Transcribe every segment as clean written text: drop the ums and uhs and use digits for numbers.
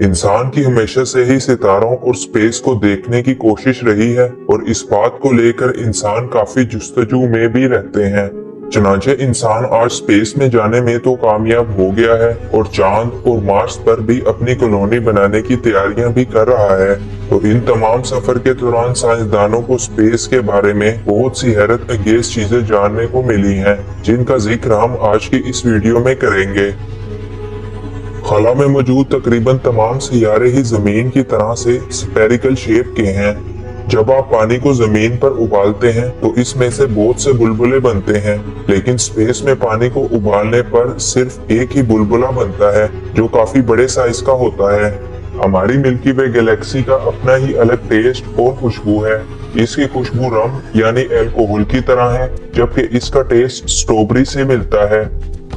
इंसान की हमेशा से ही सितारों और स्पेस को देखने की कोशिश रही है और इस बात को लेकर इंसान काफी जुस्तजू में भी रहते हैं। चनाचे इंसान आज स्पेस में जाने में तो कामयाब हो गया है और चांद और मार्स पर भी अपनी कॉलोनी बनाने की तैयारियां भी कर रहा है। तो इन तमाम सफर के दौरान साइंसदानों को स्पेस के बारे में बहुत सी हैरत अंगेज चीजें जानने को मिली हैं, जिनका जिक्र हम आज की इस वीडियो में करेंगे। खला में मौजूद तकरीबन तमाम सियारे ही जमीन की तरह से स्फेरिकल शेप के हैं। जब आप पानी को जमीन पर उबालते हैं तो इसमें से बहुत से बुलबुले बनते हैं, लेकिन स्पेस में पानी को उबालने पर सिर्फ एक ही बुलबुला बनता है, जो काफी बड़े साइज का होता है। हमारी मिल्की वे गैलेक्सी का अपना ही अलग टेस्ट और खुशबू है। इसकी खुशबू रम यानी अल्कोहल की तरह है, जबकि इसका टेस्ट स्ट्रॉबेरी से मिलता है।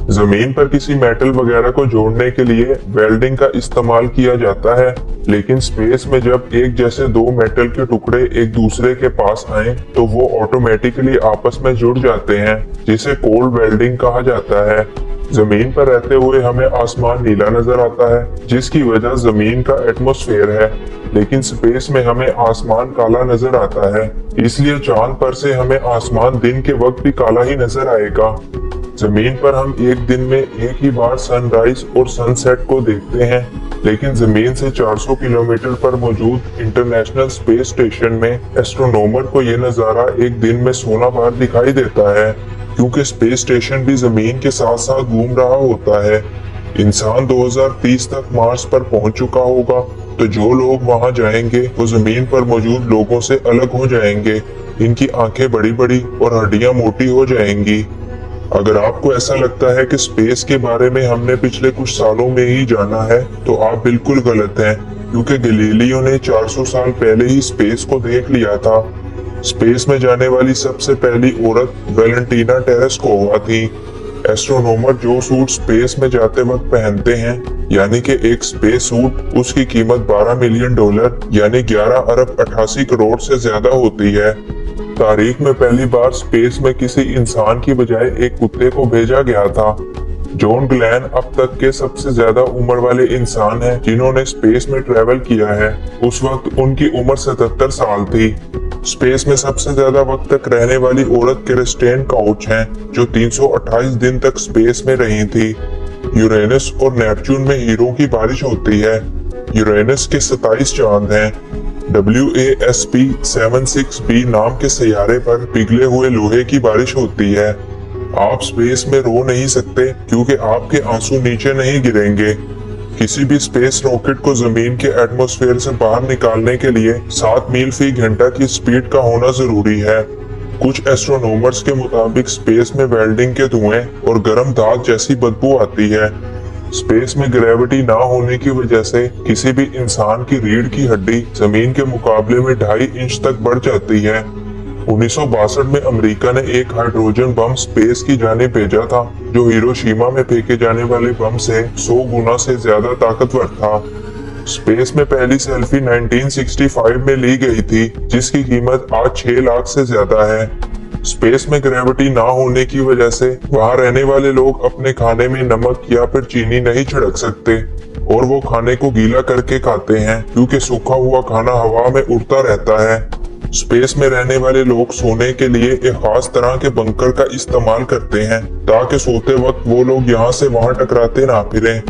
जमीन पर किसी मेटल वगैरह को जोड़ने के लिए वेल्डिंग का इस्तेमाल किया जाता है, लेकिन स्पेस में जब एक जैसे दो मेटल के टुकड़े एक दूसरे के पास आए तो वो ऑटोमेटिकली आपस में जुड़ जाते हैं, जिसे कोल्ड वेल्डिंग कहा जाता है। जमीन पर रहते हुए हमें आसमान नीला नजर आता है, जिसकी वजह जमीन का एटमॉस्फेयर है, लेकिन स्पेस में हमें आसमान काला नजर आता है। इसलिए चांद पर से हमें आसमान दिन के वक्त भी काला ही नजर आएगा। जमीन पर हम एक दिन में एक ही बार सनराइज और सनसेट को देखते हैं, लेकिन जमीन से 400 किलोमीटर पर मौजूद इंटरनेशनल स्पेस स्टेशन में एस्ट्रोनॉमर को यह नजारा एक दिन में 16 बार दिखाई देता है, क्योंकि स्पेस स्टेशन भी जमीन के साथ साथ घूम रहा होता है। इंसान 2030 तक मार्स पर पहुंच चुका होगा, तो जो लोग वहां जाएंगे वो जमीन पर मौजूद लोगों से अलग हो जाएंगे। इनकी आंखें बड़ी बड़ी और हड्डियां मोटी हो जाएंगी। अगर आपको ऐसा लगता है कि स्पेस के बारे में हमने पिछले कुछ सालों में ही जाना है, तो आप बिल्कुल गलत हैं, क्योंकि गैलीलियो ने 400 साल पहले ही स्पेस को देख लिया था। स्पेस में जाने वाली सबसे पहली औरत वैलेंटीना टेरेस्कोवा थी। एस्ट्रोनॉमर जो सूट स्पेस में जाते वक्त पहनते हैं, यानी कि एक स्पेस सूट, उसकी कीमत $12 मिलियन यानी 11 अरब 88 करोड़ से ज्यादा होती है। तारीख में पहली बार स्पेस में किसी इंसान की बजाय एक कुत्ते को भेजा गया था। जॉन ग्लेन अब तक के सबसे ज्यादा उम्र वाले इंसान हैं जिन्होंने स्पेस में ट्रेवल किया है। उस वक्त उनकी उम्र 77 साल थी। स्पेस में सबसे ज्यादा वक्त तक रहने वाली औरत क्रिस्टेन काउच हैं, जो 328 दिन तक स्पेस में रही थी। यूरेनस और नेपच्यून में हीरों की बारिश होती है। यूरेनस के 27 चांद हैं। WASP 76b नाम के सैयारे पर पिघले हुए लोहे की बारिश होती है। आप स्पेस में रो नहीं सकते, क्योंकि आपके आंसू नीचे नहीं गिरेंगे। किसी भी स्पेस रॉकेट को जमीन के एटमॉस्फेयर से बाहर निकालने के लिए 7 मील फी घंटा की स्पीड का होना जरूरी है। कुछ एस्ट्रोनॉमर्स के मुताबिक स्पेस में वेल्डिंग के धुएं और गर्म धात जैसी बदबू आती है। स्पेस में ग्रेविटी ना होने की वजह से किसी भी इंसान की रीढ़ की हड्डी जमीन के मुकाबले में 2.5 इंच तक बढ़ जाती है। 1962 में अमेरिका ने एक हाइड्रोजन बम स्पेस की जानिब भेजा था, जो हिरोशिमा में फेंके जाने वाले बम से 100 गुना से ज्यादा ताकतवर था। स्पेस में पहली सेल्फी 1965 में ली गई थी, जिसकी कीमत आज 6 लाख से ज्यादा है। स्पेस में ग्रेविटी ना होने की वजह से वहां रहने वाले लोग अपने खाने में नमक या फिर चीनी नहीं छिड़क सकते, और वो खाने को गीला करके खाते हैं, क्योंकि सूखा हुआ खाना हवा में उड़ता रहता है। स्पेस में रहने वाले लोग सोने के लिए एक खास तरह के बंकर का इस्तेमाल करते हैं, ताकि सोते वक्त वो लोग यहाँ से वहां टकराते ना फिरें।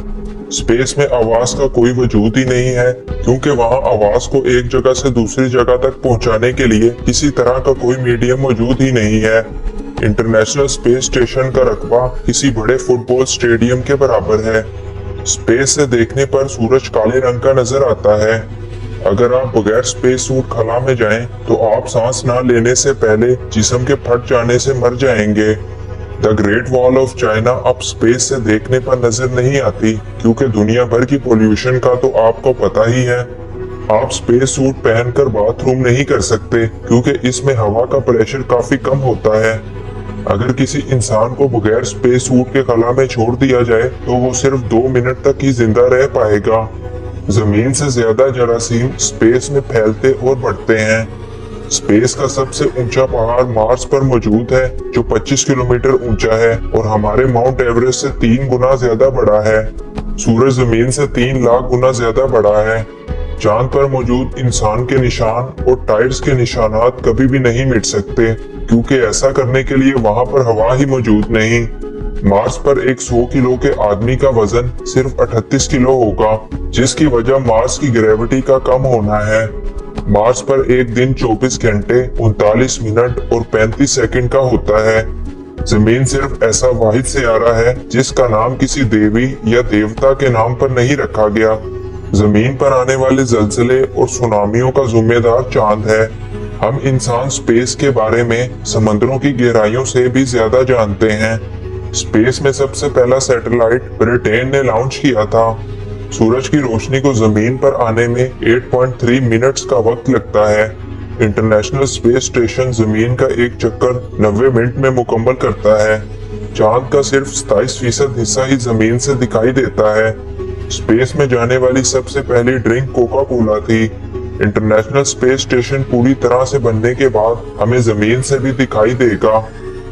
स्पेस में आवाज का कोई वजूद ही नहीं है, क्योंकि वहां आवाज को एक जगह से दूसरी जगह तक पहुंचाने के लिए किसी तरह का कोई मीडियम मौजूद ही नहीं है। इंटरनेशनल स्पेस स्टेशन का रकबा किसी बड़े फुटबॉल स्टेडियम के बराबर है। स्पेस से देखने पर सूरज काले रंग का नजर आता है। अगर आप बगैर स्पेस सूट खला में जाएं, तो आप सांस ना लेने से पहले जिस्म के फट जाने से मर जाएंगे। The great wall of China अब स्पेस से देखने पर नजर नहीं आती, क्योंकि दुनिया भर की पोल्यूशन का तो आपको पता ही है। आप स्पेस सूट पहनकर बाथरूम नहीं कर सकते, क्योंकि इसमें हवा का प्रेशर काफी कम होता है। अगर किसी इंसान को बगैर स्पेस सूट के खला में छोड़ दिया जाए, तो वो सिर्फ 2 मिनट तक ही जिंदा रह पाएगा। जमीन से ज्यादा जरासीम स्पेस में फैलते और बढ़ते हैं। स्पेस का सबसे ऊंचा पहाड़ मार्स पर मौजूद है, जो 25 किलोमीटर ऊंचा है और हमारे माउंट एवरेस्ट से 3 गुना ज्यादा बड़ा है। सूरज जमीन से 3 लाख गुना ज्यादा बड़ा है। चांद पर मौजूद इंसान के निशान और टायर्स के निशानात कभी भी नहीं मिट सकते, क्योंकि ऐसा करने के लिए वहां पर हवा ही मौजूद नहीं। मार्स पर एक 100 किलो के आदमी का वजन सिर्फ 38 किलो होगा, जिसकी वजह मार्स की ग्रेविटी का कम होना है। मार्स पर एक दिन 24 घंटे 39 मिनट और 35 सेकंड का होता है। जमीन सिर्फ ऐसा वाहिद सियारा है जिसका नाम किसी देवी या देवता के नाम पर नहीं रखा गया। जमीन पर आने वाले जलजले और सुनामियों का जिम्मेदार चांद है। हम इंसान स्पेस के बारे में समंदरों की गहराइयों से भी ज्यादा जानते हैं। स्पेस में सबसे पहला सैटेलाइट ब्रिटेन ने लॉन्च किया था। सूरज की रोशनी को जमीन पर आने में 8.3 मिनट्स का वक्त लगता है। इंटरनेशनल स्पेस स्टेशन जमीन का एक चक्कर 90 मिनट में मुकम्मल करता है। चांद का सिर्फ 27% हिस्सा ही जमीन से दिखाई देता है। स्पेस में जाने वाली सबसे पहली ड्रिंक कोका कोला थी। इंटरनेशनल स्पेस स्टेशन पूरी तरह से बनने के बाद हमें जमीन से भी दिखाई देगा।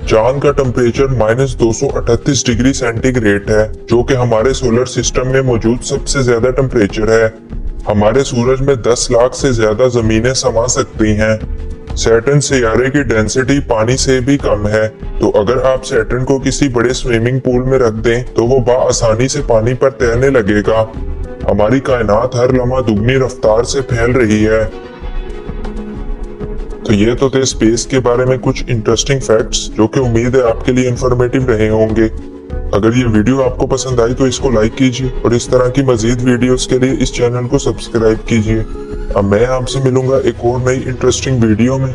चांद का टेम्परेचर -238 डिग्री सेंटीग्रेड है, जो कि हमारे सोलर सिस्टम में मौजूद सबसे ज्यादा टेम्परेचर है। हमारे सूरज में 10 लाख से ज्यादा जमीनें समा सकती हैं। सैटर्न सियारे की डेंसिटी पानी से भी कम है, तो अगर आप सैटर्न को किसी बड़े स्विमिंग पूल में रख दें तो वो आसानी से पानी पर तैरने लगेगा। हमारी कायनात हर लम्हा दुगनी रफ्तार से फैल रही है। तो ये तो थे स्पेस के बारे में कुछ इंटरेस्टिंग फैक्ट्स, जो कि उम्मीद है आपके लिए इंफॉर्मेटिव रहे होंगे। अगर ये वीडियो आपको पसंद आई तो इसको लाइक कीजिए और इस तरह की मजीद वीडियोस के लिए इस चैनल को सब्सक्राइब कीजिए। अब मैं आपसे मिलूंगा एक और नई इंटरेस्टिंग वीडियो में।